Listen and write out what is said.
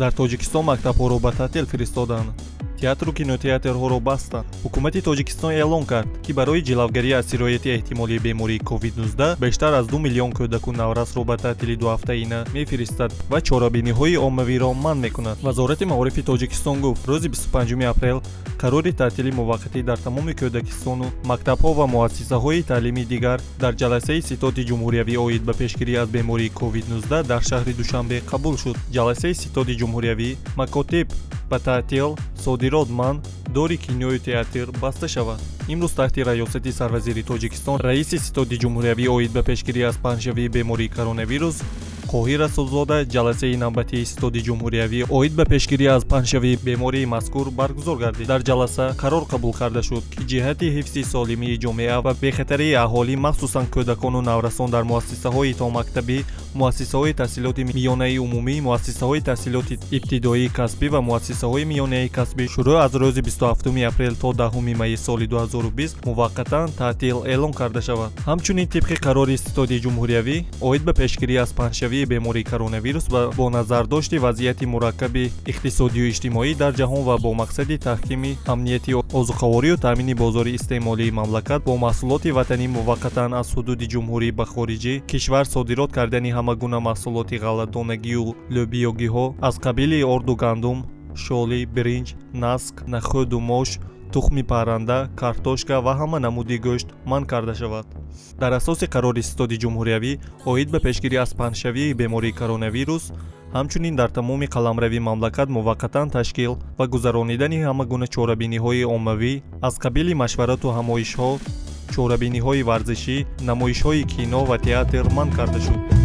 дар тоҷикистон мактабҳоро ба таътил фиристоданд. театру кинотеатрҳоро бастанд. ҳукумати тоҷикистон эълон кард, ки барои ҷилавгарӣ аз сирояти эҳтимолии бемории COVID-19 бештар аз 2 миллион кӯдаку наврасро ба таътили дуҳафтаина мефиристад ва чорабиниҳои оммавиро манъ мекунад. вазорати маорифи тоҷикистон гуфт, рӯзи 25 апрел қарори таътили муваққатӣ дар тамоми кӯдакистону мактабҳо ва муассисаҳои таълимии дигар дар ҷаласаи ситоди ҷумҳуриявӣ оид ба пешгирӣ аз бемории COVID-19 дар шаҳри Душанбе қабул шуд. ҷаласаи ситоди ҷумҳуриявӣ макотиб ба таътил, содирот манъ, дори киною театр баста шавад. имрӯз таҳти раёсати сарвазири тоҷикистон раиси ситоди ҷумҳуриявӣ оид ба пешгирӣ аз паҳншавии бемории коронавирус Қоҳир Расулзода ҷаласаи навбатии ситоди ҷумҳуриявӣ оид ба пешгирӣ аз паҳншавии бемории мазкур баргузор гардид. дар ҷаласа қарор қабул карда шуд, ки ҷиҳати ҳифзи солимии ҷомеа ва бехатарии аҳолӣ, махсусан кӯдакону наврасон дар муассисаҳои томактабӣ, муассисаҳои таҳсилоти миёнаи умумӣ, муассисаҳои таҳсилоти ибтидоии касбӣ ва муассисаҳои миёнаи касбӣ шурӯъ аз рӯзи 27 апрел то 10 майи соли 2020 муваққатан таътил эълон карда шавад. ҳамчунин тибқи қарори ситоди ҷумҳуриявӣ оид ба пешгирӣ аз паҳншавии бемории коронавирус ва бо назардошти вазъияти мураккаби иқтисодию иҷтимоӣ дар ҷаҳон ва бо мақсади таҳкими амнияти озуқаворию таъмини бозори истеъмолии мамлакат бо маҳсулоти ватанӣ муваққатан аз ҳудуди ҷумҳурӣ ба хориҷи кишвар содирот кардани ҳама гуна маҳсулоти ғалладонагию лӯбиёгиҳо аз қабили орду гандум, шоли, биринҷ, наск, нахӯду мош, тухми парранда, картошка ва ҳама намуди гӯшт манъ карда шавад. дар асоси қарори ситоди ҷумҳуриявӣ оид ба пешгирӣ аз паҳншавии бемории коронавирус ҳамчунин дар тамоми қаламрави мамлакат муваққатан ташкил ва гузаронидани ҳама гуна чорабиниҳои оммавӣ аз қабили машварату ҳамоишҳо, чорабиниҳои варзишӣ, намоишҳои кино ва театр манъ карда шуд.